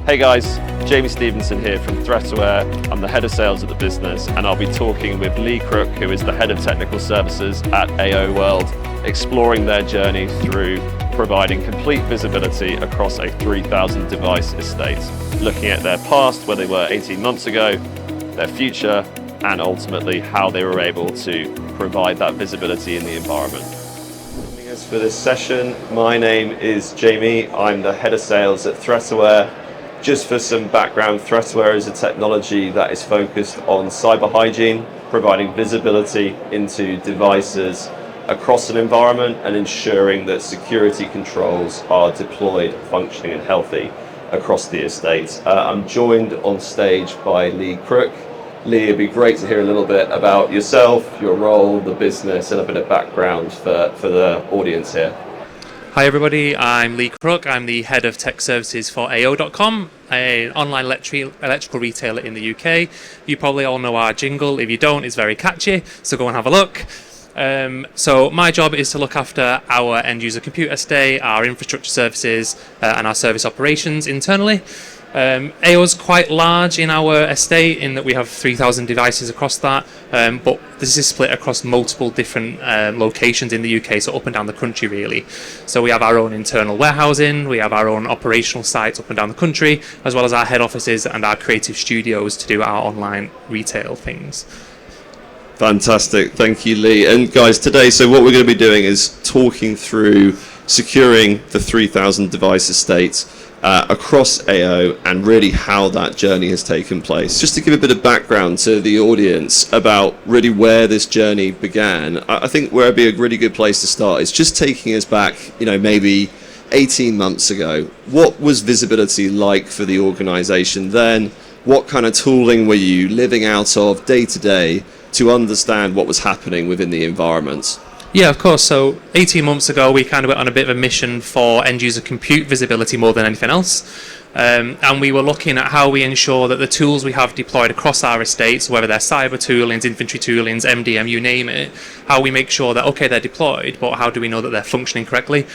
Hey guys, Jamie Stevenson here from ThreatAware. I'm the head of sales at the business, and I'll be talking with Lee Crook, who is the head of technical services at AO World, exploring their journey through providing complete visibility across a 3,000 device estate, looking at their past, where they were 18 months ago, their future, and ultimately how they were able to provide that visibility in the environment. Joining us for this session, my name is Jamie. I'm the head of sales at ThreatAware. Just for some background, ThreatAware is a technology that is focused on cyber hygiene, providing visibility into devices across an environment and ensuring that security controls are deployed, functioning and healthy across the estate. I'm joined on stage by Lee Crook. Lee, it'd be great to hear a little bit about yourself, your role, the business, and a bit of background for the audience here. Hi everybody, I'm Lee Crook. I'm the head of tech services for AO.com, an online electrical retailer in the UK. You probably all know our jingle. If you don't, it's very catchy, so go and have a look. So my job is to look after our end user compute estate, our infrastructure services, and our service operations internally. AO is quite large in our estate in that we have 3,000 devices across that, but this is split across multiple different locations in the UK, so up and down the country really. So we have our own internal warehousing, we have our own operational sites up and down the country, as well as our head offices and our creative studios to do our online retail things. Fantastic, thank you Lee. And guys, today, so what we're going to be doing is talking through securing the 3,000 device estate across AO and really how that journey has taken place. Just to give a bit of background to the audience about really where this journey began, I think where it'd be a really good place to start is just taking us back, maybe 18 months ago. What was visibility like for the organization then? What kind of tooling were you living out of day to day to understand what was happening within the environment? Yeah, of course. So 18 months ago, we kind of went on a bit of a mission for end user compute visibility more than anything else. And we were looking at how we ensure that the tools we have deployed across our estates, whether they're cyber toolings, inventory toolings, MDM, you name it, how we make sure that, okay, they're deployed, but how do we know that they're functioning correctly?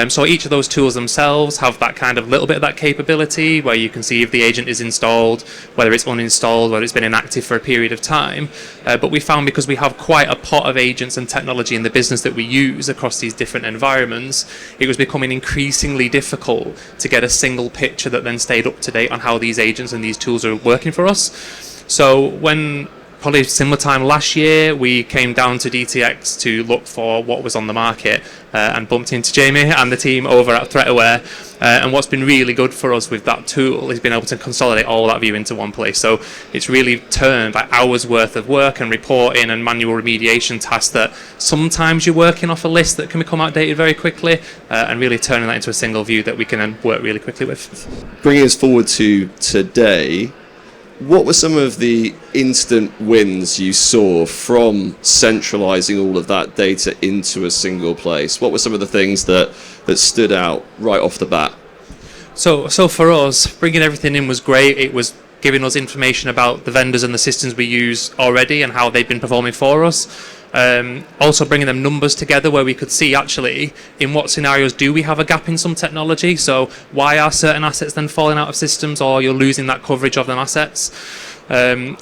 So each of those tools themselves have that kind of little bit of that capability where you can see if the agent is installed, whether it's uninstalled, whether it's been inactive for a period of time. But we found because we have quite a pot of agents and technology in the business that we use across these different environments, it was becoming increasingly difficult to get a single picture that then stayed up to date on how these agents and these tools are working for us. So when probably similar time last year, we came down to DTX to look for what was on the market and bumped into Jamie and the team over at ThreatAware. And what's been really good for us with that tool is being able to consolidate all that view into one place. So it's really turned like hours worth of work and reporting and manual remediation tasks that sometimes you're working off a list that can become outdated very quickly, and really turning that into a single view that we can then work really quickly with. Bringing us forward to today, what were some of the instant wins you saw from centralizing all of that data into a single place? What were some of the things that stood out right off the bat? So for us, bringing everything in was great. It was giving us information about the vendors and the systems we use already and how they've been performing for us. Also bringing them numbers together where we could see actually in what scenarios do we have a gap in some technology, so why are certain assets then falling out of systems or you're losing that coverage of them assets,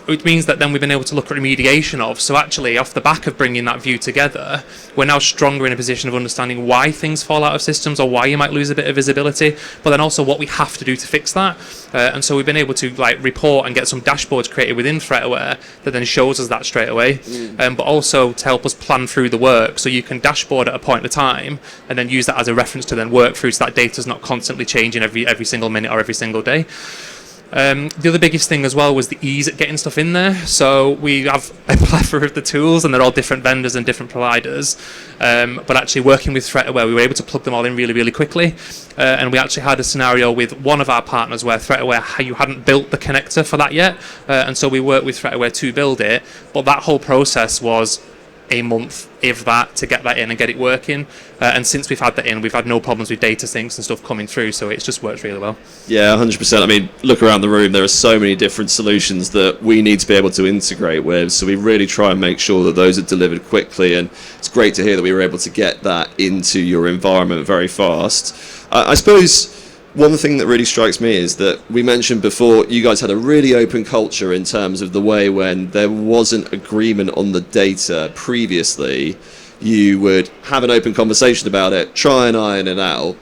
which means that then we've been able to look at remediation of. So actually off the back of bringing that view together, we're now stronger in a position of understanding why things fall out of systems or why you might lose a bit of visibility, but then also what we have to do to fix that. And so we've been able to report and get some dashboards created within ThreatAware that then shows us that straight away, but also to help us plan through the work, so you can dashboard at a point in time and then use that as a reference to then work through, so that data's not constantly changing every single minute or every single day. The other biggest thing as well was the ease at getting stuff in there. So we have a plethora of the tools and they're all different vendors and different providers, but actually working with ThreatAware, we were able to plug them all in really, really quickly. And we actually had a scenario with one of our partners where ThreatAware, you hadn't built the connector for that yet, and so we worked with ThreatAware to build it, but that whole process was a month, if that, to get that in and get it working. And since we've had that in, we've had no problems with data syncs and stuff coming through, so it's just worked really well. Yeah, 100%. I mean, look around the room, there are so many different solutions that we need to be able to integrate with, so we really try and make sure that those are delivered quickly, and it's great to hear that we were able to get that into your environment very fast. I suppose one thing that really strikes me is that we mentioned before, you guys had a really open culture in terms of the way when there wasn't agreement on the data previously, you would have an open conversation about it, try and iron it out.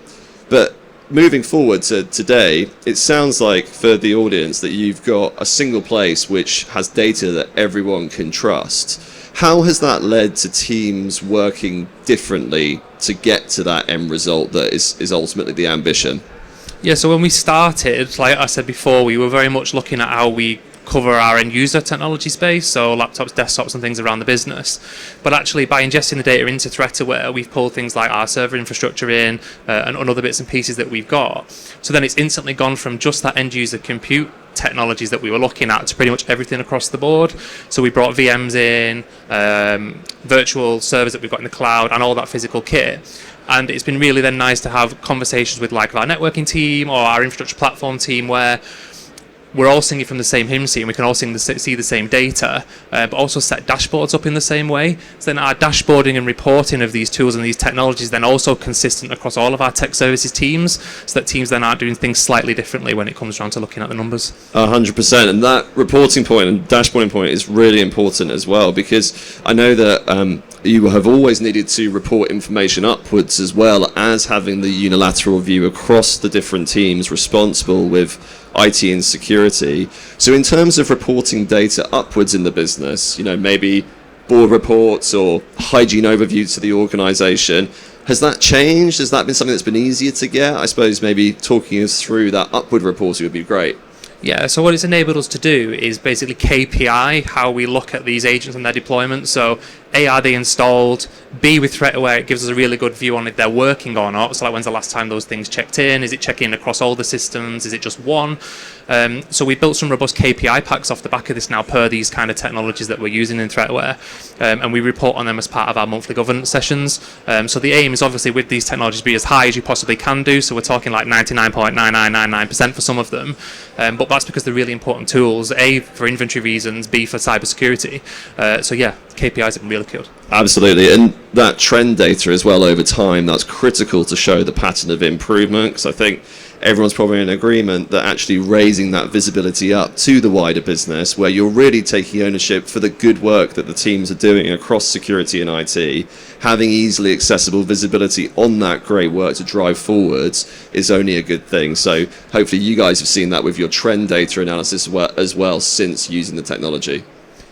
But moving forward to today, it sounds like for the audience that you've got a single place which has data that everyone can trust. How has that led to teams working differently to get to that end result that is ultimately the ambition? Yeah, so when we started, like I said before, we were very much looking at how we cover our end user technology space, so laptops, desktops and things around the business. But actually by ingesting the data into ThreatAware, we've pulled things like our server infrastructure in and other bits and pieces that we've got. So then it's instantly gone from just that end user compute technologies that we were looking at to pretty much everything across the board. So we brought VMs in, virtual servers that we've got in the cloud and all that physical kit. And it's been really then nice to have conversations with like our networking team or our infrastructure platform team where we're all singing from the same hymn sheet and we can all see the same data, but also set dashboards up in the same way. So then our dashboarding and reporting of these tools and these technologies then also consistent across all of our tech services teams, so that teams then aren't doing things slightly differently when it comes around to looking at the numbers. 100%. And that reporting point and dashboarding point is really important as well, because I know that you have always needed to report information upwards as well as having the unilateral view across the different teams responsible with IT and security. So in terms of reporting data upwards in the business, maybe board reports or hygiene overview to the organization, has that changed? Has that been something that's been easier to get? I suppose maybe talking us through that upward reporting would be great. Yeah, so what it's enabled us to do is basically KPI how we look at these agents and their deployment. So A, are they installed? B, with ThreatAware, it gives us a really good view on if they're working or not. So like, when's the last time those things checked in? Is it checking across all the systems? Is it just one? So we built some robust KPI packs off the back of this now per these kind of technologies that we're using in ThreatAware. And we report on them as part of our monthly governance sessions. So the aim is obviously with these technologies be as high as you possibly can do. So we're talking like 99.9999% for some of them. But that's because they're really important tools. A, for inventory reasons. B, for cybersecurity. So yeah, KPIs have been really good. Absolutely. And that trend data as well over time, that's critical to show the pattern of improvement, because I think everyone's probably in agreement that actually raising that visibility up to the wider business, where you're really taking ownership for the good work that the teams are doing across security and IT, having easily accessible visibility on that great work to drive forwards is only a good thing. So hopefully you guys have seen that with your trend data analysis as well since using the technology.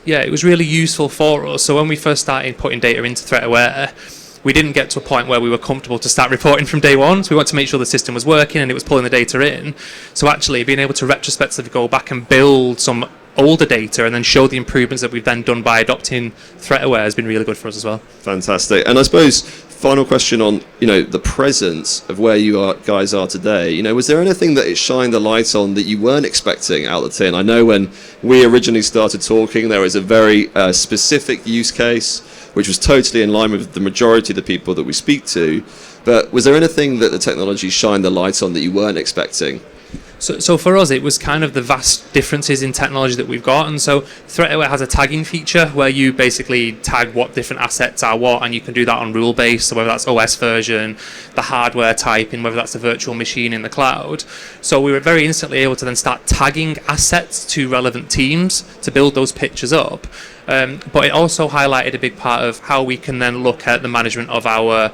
Yeah, it was really useful for us. So when we first started putting data into ThreatAware, we didn't get to a point where we were comfortable to start reporting from day one. So we wanted to make sure the system was working and it was pulling the data in. So actually being able to retrospectively go back and build some older data and then show the improvements that we've then done by adopting ThreatAware has been really good for us as well. Fantastic. And I suppose final question on the presence of where you guys are today. Was there anything that it shined a light on that you weren't expecting out of the tin? I know when we originally started talking, there was a very specific use case which was totally in line with the majority of the people that we speak to. But was there anything that the technology shined the light on that you weren't expecting? So for us, it was kind of the vast differences in technology that we've got. And so ThreatAware has a tagging feature where you basically tag what different assets are what, and you can do that on rule base. So whether that's OS version, the hardware type, and whether that's a virtual machine in the cloud. So we were very instantly able to then start tagging assets to relevant teams to build those pictures up. But it also highlighted a big part of how we can then look at the management of our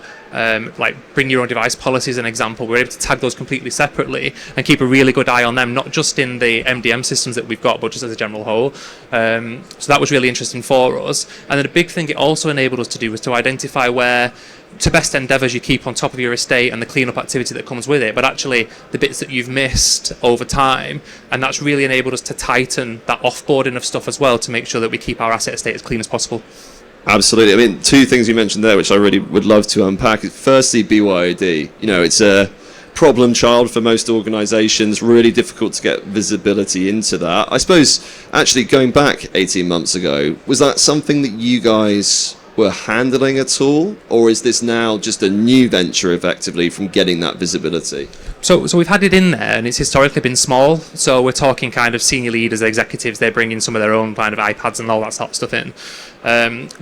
bring your own device policy as an example. We're able to tag those completely separately and keep a really good eye on them, not just in the MDM systems that we've got, but just as a general whole. So that was really interesting for us. And then a big thing it also enabled us to do was to identify where, to best endeavours, you keep on top of your estate and the cleanup activity that comes with it, but actually the bits that you've missed over time. And that's really enabled us to tighten that offboarding of stuff as well to make sure that we keep our asset estate as clean as possible. Absolutely. I mean, two things you mentioned there, which I really would love to unpack. Firstly, BYOD. It's a problem child for most organizations, really difficult to get visibility into that. I suppose, actually, going back 18 months ago, was that something that you guys were handling at all? Or is this now just a new venture, effectively, from getting that visibility? So we've had it in there, and it's historically been small. So we're talking kind of senior leaders, executives. They're bringing some of their own kind of iPads and all that sort of stuff in.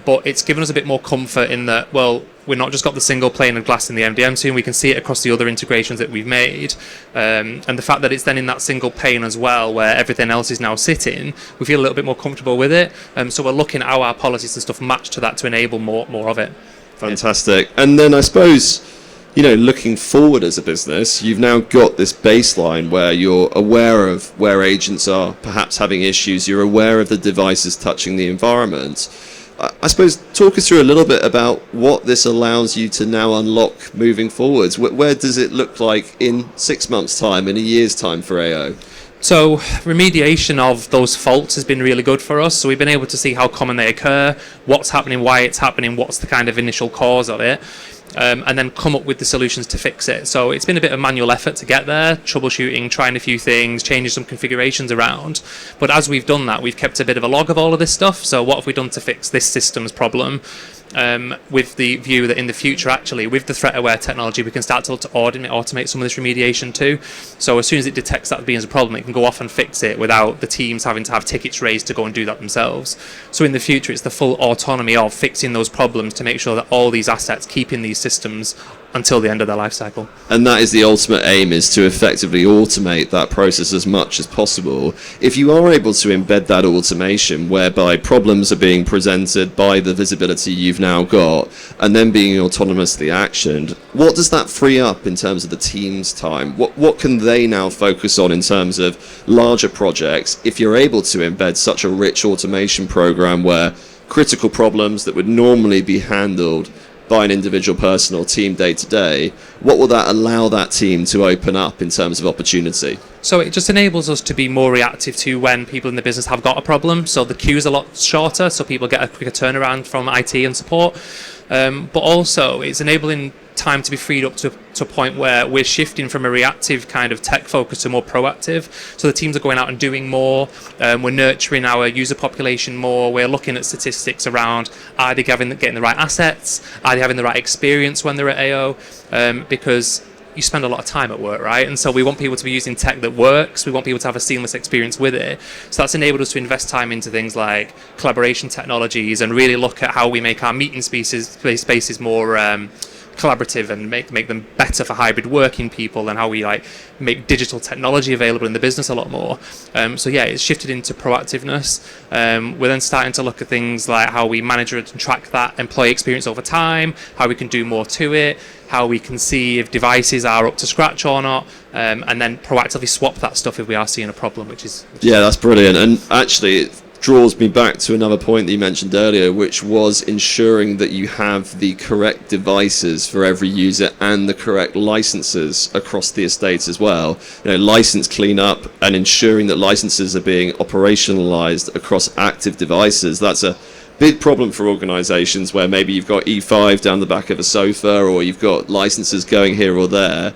But it's given us a bit more comfort in that, well, we're not just got the single pane of glass in the MDM scene. We can see it across the other integrations that we've made, and the fact that it's then in that single pane as well, where everything else is now sitting, we feel a little bit more comfortable with it. So we're looking at how our policies and stuff match to that to enable more of it. Fantastic. And then I suppose, looking forward as a business, you've now got this baseline where you're aware of where agents are perhaps having issues, you're aware of the devices touching the environment. I suppose talk us through a little bit about what this allows you to now unlock moving forwards. Where does it look like in 6 months' time, in a year's time for AO? So remediation of those faults has been really good for us. So we've been able to see how common they occur, what's happening, why it's happening, what's the kind of initial cause of it. And then come up with the solutions to fix it. So it's been a bit of manual effort to get there, troubleshooting, trying a few things, changing some configurations around. But as we've done that, we've kept a bit of a log of all of this stuff. So what have we done to fix this system's problem? With the view that in the future, actually, with the ThreatAware technology, we can start to automate some of this remediation too. So as soon as it detects that being as a problem, it can go off and fix it without the teams having to have tickets raised to go and do that themselves. So in the future, it's the full autonomy of fixing those problems to make sure that all these assets keep in these systems until the end of their life cycle. And that is the ultimate aim, is to effectively automate that process as much as possible. If you are able to embed that automation whereby problems are being presented by the visibility you've now got and then being autonomously actioned, what does that free up in terms of the team's time? What can they now focus on in terms of larger projects if you're able to embed such a rich automation program where critical problems that would normally be handled by an individual person or team day to day, what will that allow that team to open up in terms of opportunity? So it just enables us to be more reactive to when people in the business have got a problem. So the queue's a lot shorter, so people get a quicker turnaround from IT and support. But also it's enabling time to be freed up to a point where we're shifting from a reactive kind of tech focus to more proactive. So the teams are going out and doing more. We're nurturing our user population more. We're looking at statistics around, are they getting the right assets? Are they having the right experience when they're at AO? Because you spend a lot of time at work, right? And so we want people to be using tech that works. We want people to have a seamless experience with it. So that's enabled us to invest time into things like collaboration technologies and really look at how we make our meeting spaces more collaborative and make them better for hybrid working people, and how we make digital technology available in the business a lot more. So yeah, it's shifted into proactiveness. We're then starting to look at things like how we manage and track that employee experience over time, how we can do more to it, how we can see if devices are up to scratch or not, and then proactively swap that stuff if we are seeing a problem, which is that's brilliant. And actually it draws me back to another point that you mentioned earlier, which was ensuring that you have the correct devices for every user and the correct licenses across the estate as well. License cleanup and ensuring that licenses are being operationalized across active devices. That's a big problem for organizations where maybe you've got E5 down the back of a sofa, or you've got licenses going here or there.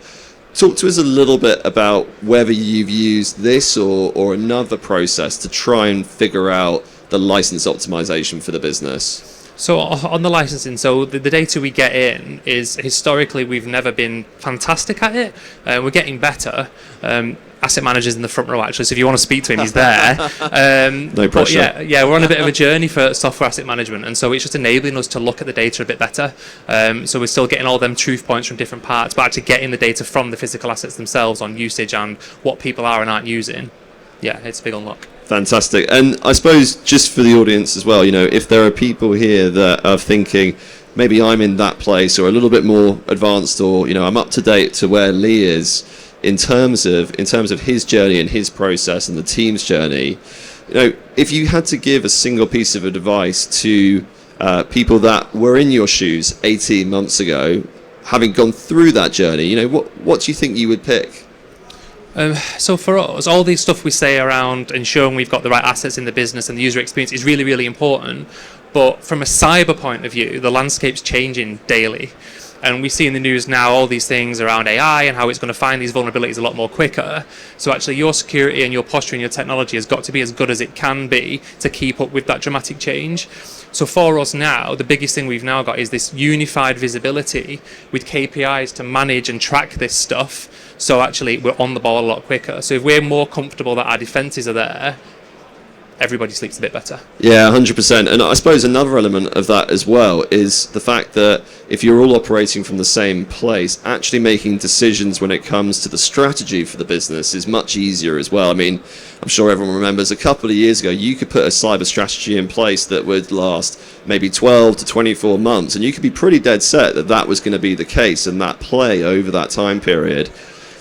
Talk to us a little bit about whether you've used this or another process to try and figure out the license optimization for the business. So on the licensing, so the data we get in is, historically we've never been fantastic at it. We're getting better. Asset manager's in the front row actually, so if you want to speak to him, he's there. No pressure. But yeah, we're on a bit of a journey for software asset management, and so it's just enabling us to look at the data a bit better. So we're still getting all them truth points from different parts, but actually getting the data from the physical assets themselves on usage and what people are and aren't using. Yeah, it's a big unlock. Fantastic. And I suppose just for the audience as well, if there are people here that are thinking, maybe I'm in that place or a little bit more advanced, or I'm up to date to where Lee is in terms of his journey and his process and the team's journey, if you had to give a single piece of advice to people that were in your shoes 18 months ago, having gone through that journey, what do you think you would pick? So for us, all these stuff we say around ensuring we've got the right assets in the business and the user experience is really, really important. But from a cyber point of view, the landscape's changing daily. And we see in the news now all these things around AI and how it's going to find these vulnerabilities a lot more quicker. So actually your security and your posture and your technology has got to be as good as it can be to keep up with that dramatic change. So for us now, the biggest thing we've now got is this unified visibility with KPIs to manage and track this stuff. So actually we're on the ball a lot quicker. So if we're more comfortable that our defences are there, everybody sleeps a bit better. Yeah, 100%. And I suppose another element of that as well is the fact that if you're all operating from the same place, actually making decisions when it comes to the strategy for the business is much easier as well. I mean, I'm sure everyone remembers a couple of years ago, you could put a cyber strategy in place that would last maybe 12 to 24 months, and you could be pretty dead set that that was going to be the case and that play over that time period.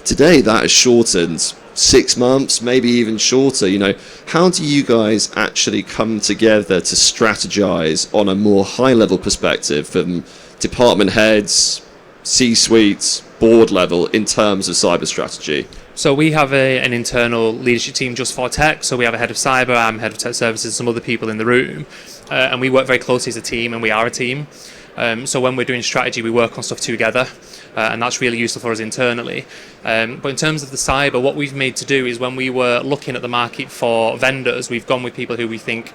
Today, that has shortened 6 months, maybe even shorter. How do you guys actually come together to strategize on a more high level perspective from department heads, C-suites, board level in terms of cyber strategy? So we have an internal leadership team just for tech. So we have a head of cyber, I'm head of tech services, some other people in the room, and we work very closely as a team, and we are a team. So when we're doing strategy, we work on stuff together, and that's really useful for us internally. But in terms of the cyber, what we've made to do is when we were looking at the market for vendors, we've gone with people who we think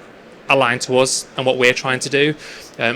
align to us and what we're trying to do.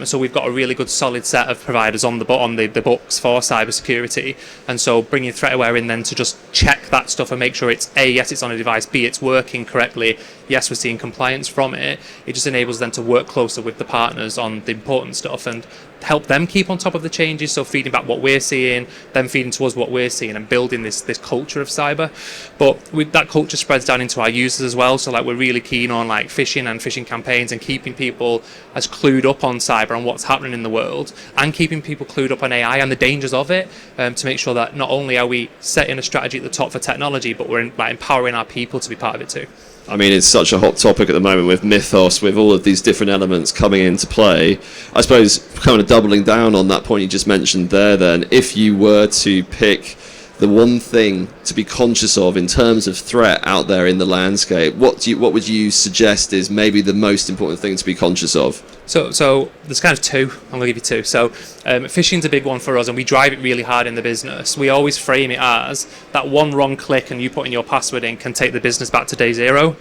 So we've got a really good solid set of providers on the books for cybersecurity, and so bringing ThreatAware in then to just check that stuff and make sure it's A, yes, it's on a device, B, it's working correctly, yes, we're seeing compliance from it. It just enables them to work closer with the partners on the important stuff and help them keep on top of the changes, so feeding back what we're seeing, them feeding to us what we're seeing, and building this culture of cyber. But that culture spreads down into our users as well, so we're really keen on phishing and phishing campaigns and keeping people as clued up on cyber and what's happening in the world, and keeping people clued up on AI and the dangers of it, to make sure that not only are we setting a strategy at the top for technology, but we're empowering our people to be part of it too. I mean, it's such a hot topic at the moment with Mythos, with all of these different elements coming into play. I suppose kind of doubling down on that point you just mentioned there then, if you were to pick the one thing to be conscious of in terms of threat out there in the landscape, what would you suggest is maybe the most important thing to be conscious of? So there's kind of two. I'm going to give you two. So phishing's a big one for us, and we drive it really hard in the business. We always frame it as that one wrong click and you putting your password in can take the business back to day zero.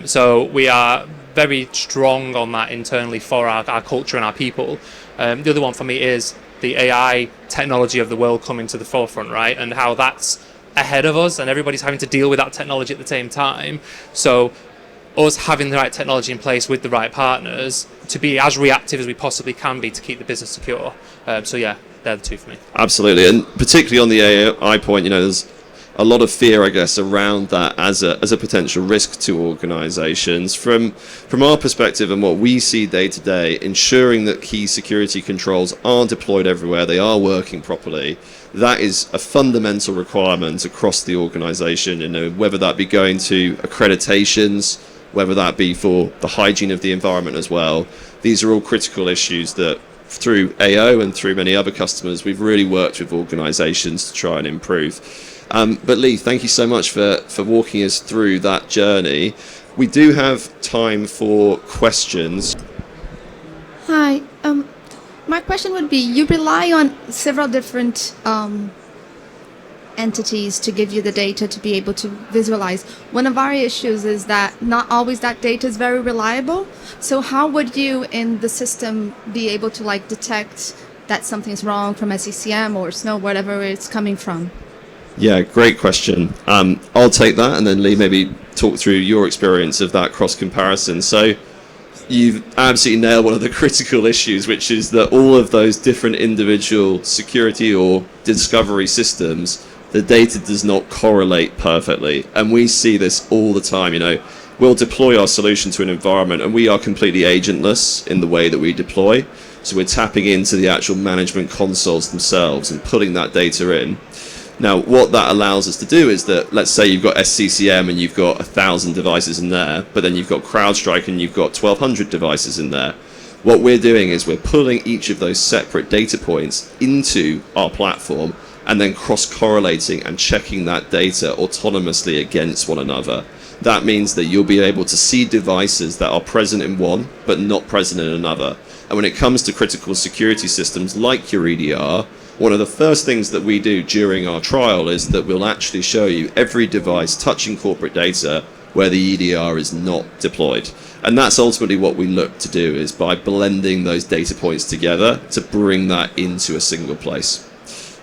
So we are very strong on that internally for our culture and our people. The other one for me is the AI technology of the world coming to the forefront, right? And how that's ahead of us, and everybody's having to deal with that technology at the same time. So us having the right technology in place with the right partners to be as reactive as we possibly can be to keep the business secure. So yeah, they're the two for me. Absolutely, and particularly on the AI point, there's a lot of fear, I guess, around that as a potential risk to organisations. From our perspective and what we see day to day, ensuring that key security controls are deployed everywhere, they are working properly, that is a fundamental requirement across the organisation. Whether that be going to accreditations, whether that be for the hygiene of the environment as well. These are all critical issues that through AO and through many other customers, we've really worked with organisations to try and improve. But Lee, thank you so much for walking us through that journey. We do have time for questions. Hi. My question would be, you rely on several different entities to give you the data to be able to visualize. One of our issues is that not always that data is very reliable. So how would you in the system be able to detect that something's wrong from SCCM or Snow, whatever it's coming from? Yeah, great question. I'll take that, and then Lee, maybe talk through your experience of that cross comparison. So you've absolutely nailed one of the critical issues, which is that all of those different individual security or discovery systems, the data does not correlate perfectly. And we see this all the time. We'll deploy our solution to an environment and we are completely agentless in the way that we deploy. So we're tapping into the actual management consoles themselves and putting that data in. Now, what that allows us to do is that, let's say you've got SCCM and you've got 1,000 devices in there, but then you've got CrowdStrike and you've got 1,200 devices in there. What we're doing is we're pulling each of those separate data points into our platform and then cross-correlating and checking that data autonomously against one another. That means that you'll be able to see devices that are present in one, but not present in another. And when it comes to critical security systems like your EDR, one of the first things that we do during our trial is that we'll actually show you every device touching corporate data where the EDR is not deployed. And that's ultimately what we look to do, is by blending those data points together to bring that into a single place.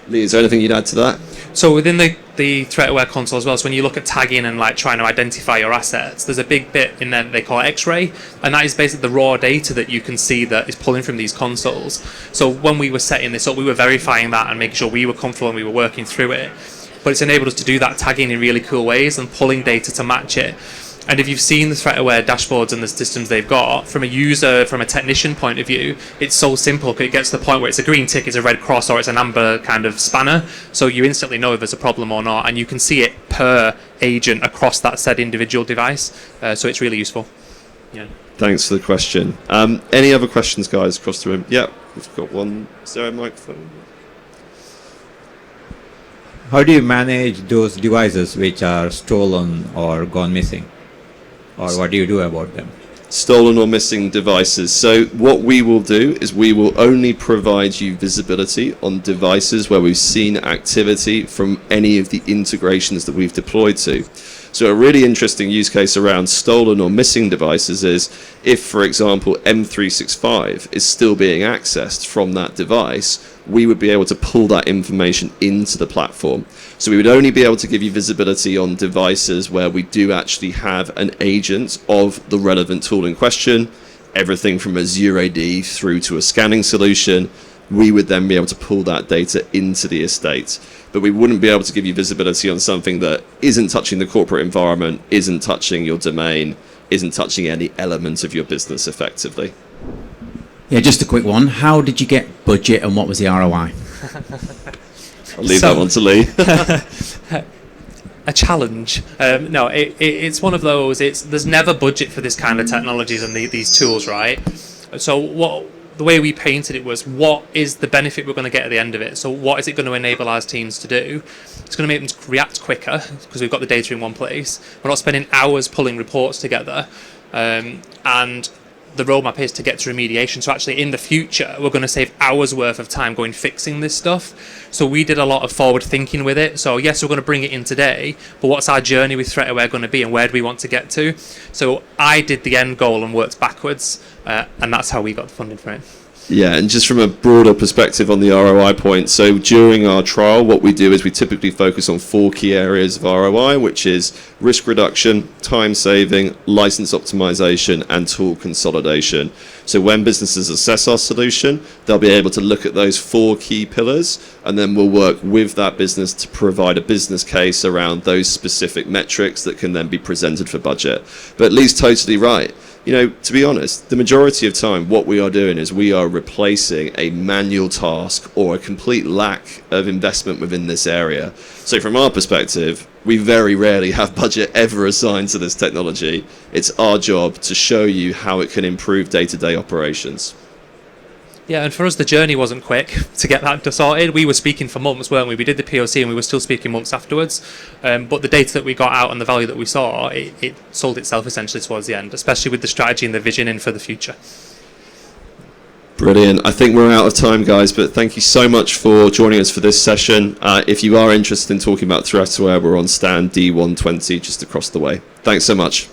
Lee, is there anything you'd add to that? So within the ThreatAware console as well, so when you look at tagging and like trying to identify your assets, there's a big bit in there that they call X-ray, and that is basically the raw data that you can see that is pulling from these consoles. So when we were setting this up, we were verifying that and making sure we were comfortable and we were working through it. But it's enabled us to do that tagging in really cool ways and pulling data to match it. And if you've seen the ThreatAware dashboards and the systems they've got, from a user, from a technician point of view, it's so simple. It gets to the point where it's a green tick, it's a red cross, or it's an amber kind of spanner. So you instantly know if there's a problem or not, and you can see it per agent across that said individual device. So it's really useful. Yeah. Thanks for the question. Any other questions, guys, across the room? Yeah, we've got one. Is there a microphone? How do you manage those devices which are stolen or gone missing? Or what do you do about them? Stolen or missing devices. So what we will do is we will only provide you visibility on devices where we've seen activity from any of the integrations that we've deployed to. So a really interesting use case around stolen or missing devices is if, for example, M365 is still being accessed from that device, we would be able to pull that information into the platform. So we would only be able to give you visibility on devices where we do actually have an agent of the relevant tool in question, everything from a zero AD through to a scanning solution. We would then be able to pull that data into the estate. But we wouldn't be able to give you visibility on something that isn't touching the corporate environment, isn't touching your domain, isn't touching any element of your business effectively. Yeah, just a quick one. How did you get budget and what was the ROI? I'll leave that one to Lee. A challenge. No, it's one of those. There's never budget for this kind of technologies and these tools, right? So the way we painted it was, what is the benefit we're going to get at the end of it? So what is it going to enable our teams to do? It's going to make them react quicker because we've got the data in one place. We're not spending hours pulling reports together. And the roadmap is to get to remediation. So actually in the future, we're going to save hours worth of time going fixing this stuff. So we did a lot of forward thinking with it. So yes, we're going to bring it in today, but what's our journey with ThreatAware going to be and where do we want to get to? So I did the end goal and worked backwards, and that's how we got the funding for it. Yeah, and just from a broader perspective on the ROI point, so during our trial, what we do is we typically focus on 4 key areas of ROI, which is risk reduction, time saving, license optimization, and tool consolidation. So when businesses assess our solution, they'll be able to look at those 4 key pillars, and then we'll work with that business to provide a business case around those specific metrics that can then be presented for budget. But Lee's totally right. You know, to be honest, the majority of time what we are doing is we are replacing a manual task or a complete lack of investment within this area. So from our perspective, we very rarely have budget ever assigned to this technology. It's our job to show you how it can improve day-to-day operations. Yeah, and for us, the journey wasn't quick to get that sorted. We were speaking for months, weren't we? We did the POC and we were still speaking months afterwards. But the data that we got out and the value that we saw, it sold itself essentially towards the end, especially with the strategy and the vision in for the future. Brilliant. I think we're out of time, guys, but thank you so much for joining us for this session. If you are interested in talking about ThreatAware, we're on stand D120 just across the way. Thanks so much.